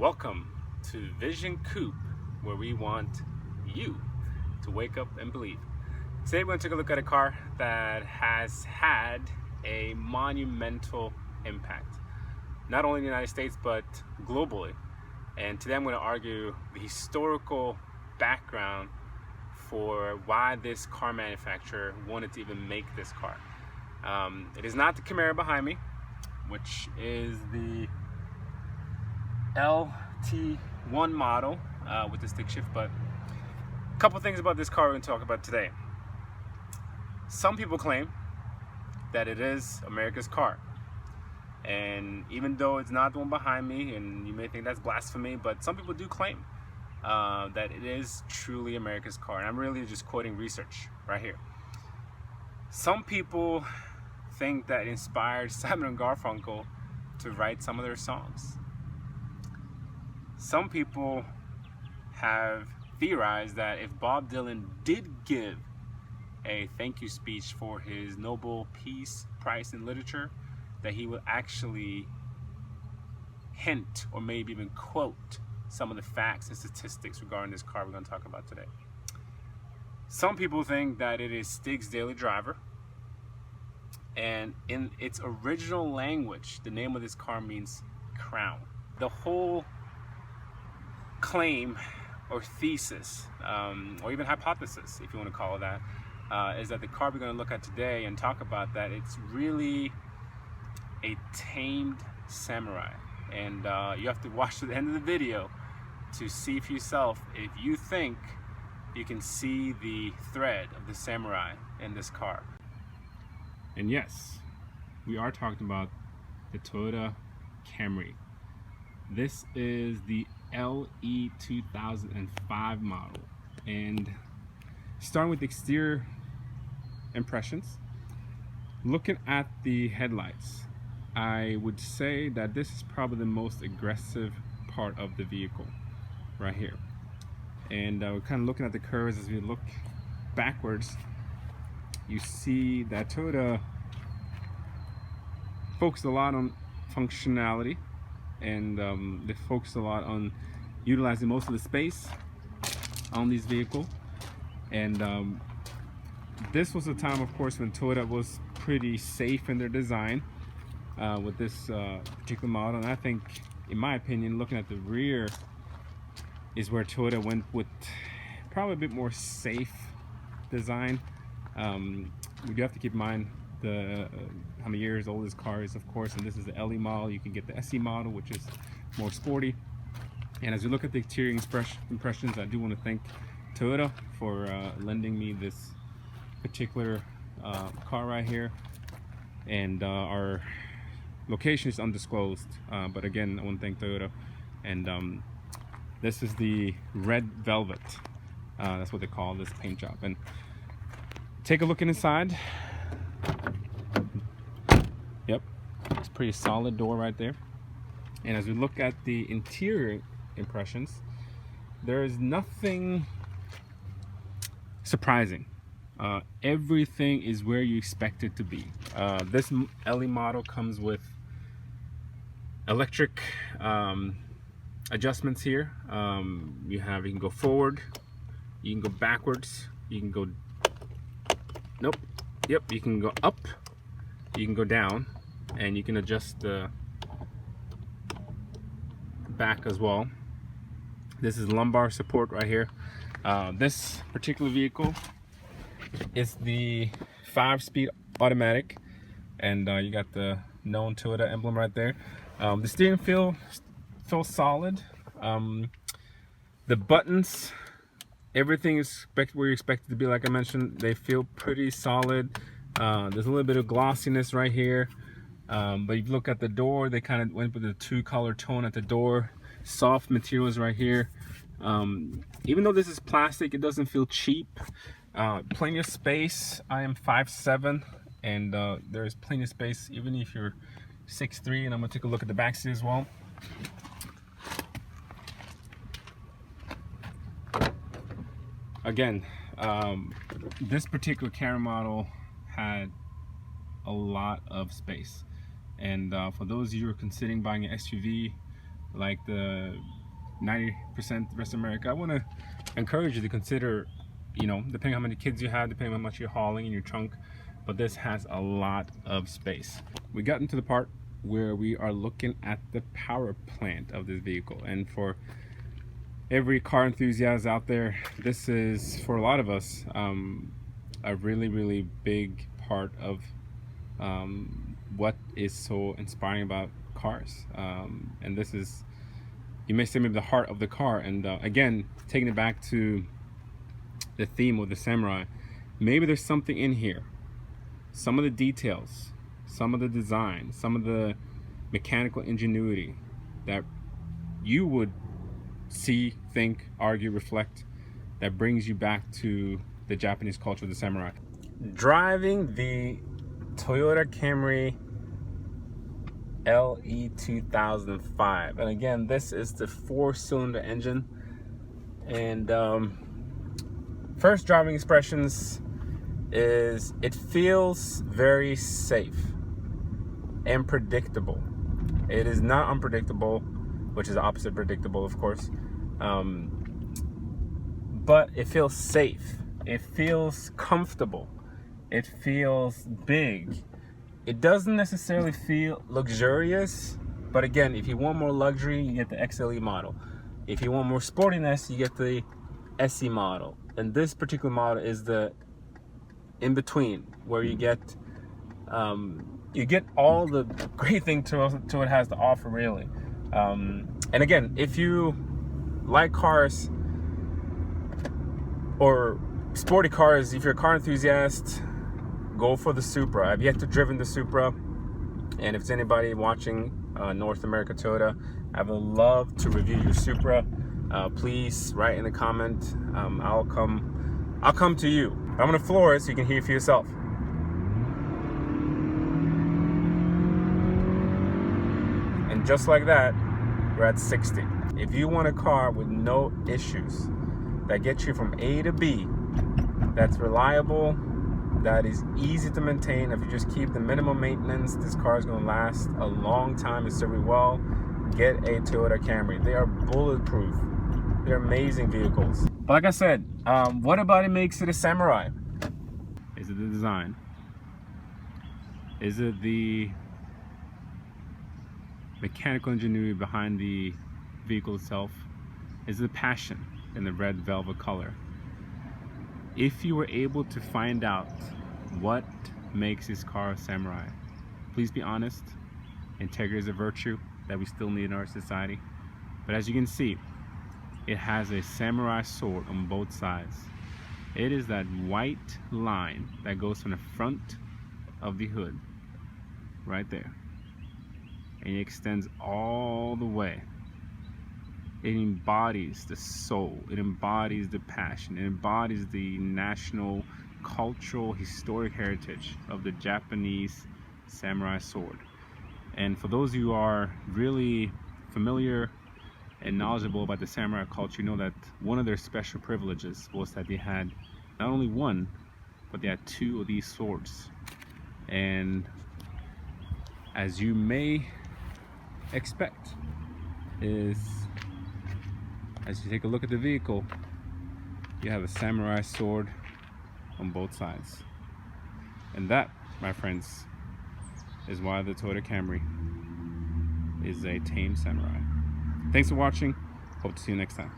Welcome to Vision Coupe, where we want you to wake up and believe. Today we're going to take a look at a car that has had a monumental impact, not only in the United States, but globally. And today I'm going to argue the historical background for why this car manufacturer wanted to even make this car. It is not the Camry behind me, which is the LT1 model with the stick shift, but a couple things about this car we're going to talk about today. Some people claim that it is America's car, and even though it's not the one behind me, and you may think that's blasphemy, but some people do claim that it is truly America's car, and I'm really just quoting research right here. Some people think that it inspired Simon and Garfunkel to write some of their songs. Some people have theorized that if Bob Dylan did give a thank you speech for his Nobel Peace Prize in Literature, that he would actually hint or maybe even quote some of the facts and statistics regarding this car we're going to talk about today. Some people think that it is Stig's daily driver, and in its original language, the name of this car means crown. The whole claim or thesis, or even hypothesis, if you want to call it that, is that the car we're going to look at today and talk about, that it's really a tamed samurai. And you have to watch to the end of the video to see for yourself if you think you can see the thread of the samurai in this car. And yes, we are talking about the Toyota Camry. This is the LE 2005 model, and starting with the exterior impressions, looking at the headlights, I would say that this is probably the most aggressive part of the vehicle right here. And we're kind of looking at the curves. As we look backwards, you see that Toyota focused a lot on functionality, and they focused a lot on utilizing most of the space on these vehicles. And this was a time, of course, when Toyota was pretty safe in their design with this particular model. And I think, in my opinion, looking at the rear is where Toyota went with probably a bit more safe design. We do have to keep in mind the how many years old this car is, of course, and this is the LE model. You can get the SE model, which is more sporty. And as we look at the exterior impressions, I do want to thank Toyota for lending me this particular car right here. And our location is undisclosed, but again, I want to thank Toyota. And this is the red velvet, that's what they call this paint job. And take a look inside. Yep, it's a pretty solid door right there. And as we look at the interior impressions, there is nothing surprising. Everything is where you expect it to be. This LE model comes with electric adjustments here. You can go forward, you can go backwards, you can go, nope, yep, you can go up, you can go down, and you can adjust the back as well. This is lumbar support right here. This particular vehicle is the 5-speed automatic, and you got the known Toyota emblem right there. The steering feels solid. The buttons, everything is where you expect it to be. Like I mentioned, they feel pretty solid. There's a little bit of glossiness right here, but if you look at the door, they kind of went with a 2-color tone at the door. Soft materials right here. Even though this is plastic, it doesn't feel cheap. Plenty of space. I am 5'7", and there's plenty of space even if you're 6'3", and I'm gonna take a look at the back seat as well. Again, this particular Camry model had a lot of space, and for those of you who are considering buying an SUV like the 90% the rest of America, I want to encourage you to consider, you know, depending on how many kids you have, depending on how much you're hauling in your trunk, but this has a lot of space. We got into the part where we are looking at the power plant of this vehicle, and for every car enthusiast out there, this is, for a lot of us, a really big part of what is so inspiring about cars. And this is, you may say, maybe the heart of the car. And again, taking it back to the theme of the Samurai, maybe there's something in here, some of the details, some of the design, some of the mechanical ingenuity that you would see, think, argue, reflect, that brings you back to the Japanese culture of the Samurai. Driving the Toyota Camry LE 2005, and again, this is the 4-cylinder engine. And first driving expressions is it feels very safe and predictable. It is not unpredictable, which is opposite predictable, of course, but it feels safe, it feels comfortable, it feels big. It doesn't necessarily feel luxurious, but again, if you want more luxury, you get the XLE model. If you want more sportiness, you get the SE model. And this particular model is the in-between, where you get all the great thing to it has to offer, really. And again, if you like cars or sporty cars, if you're a car enthusiast, go for the Supra. I've yet to driven the Supra, and if it's anybody watching North America Toyota, I would love to review your Supra. Please write in a comment. I'll come to you. I'm gonna floor it so you can hear for yourself. And just like that, we're at 60. If you want a car with no issues, that gets you from A to B, that's reliable, that is easy to maintain, if you just keep the minimum maintenance, this car is going to last a long time and serve you well, get a Toyota Camry. They are bulletproof. They're amazing vehicles. But like I said, what about it makes it a Samurai? Is it the design? Is it the mechanical ingenuity behind the vehicle itself? Is it the passion in the red velvet color? If you were able to find out what makes this car a Samurai, please be honest. Integrity is a virtue that we still need in our society. But as you can see, it has a samurai sword on both sides. It is that white line that goes from the front of the hood, right there, and it extends all the way. It embodies the soul, it embodies the passion, it embodies the national, cultural, historic heritage of the Japanese samurai sword. And for those of you who are really familiar and knowledgeable about the samurai culture, you know that one of their special privileges was that they had not only one, but they had two of these swords. And as you may expect, is as you take a look at the vehicle, you have a samurai sword on both sides. And that, my friends, is why the Toyota Camry is a tame samurai. Thanks for watching. Hope to see you next time.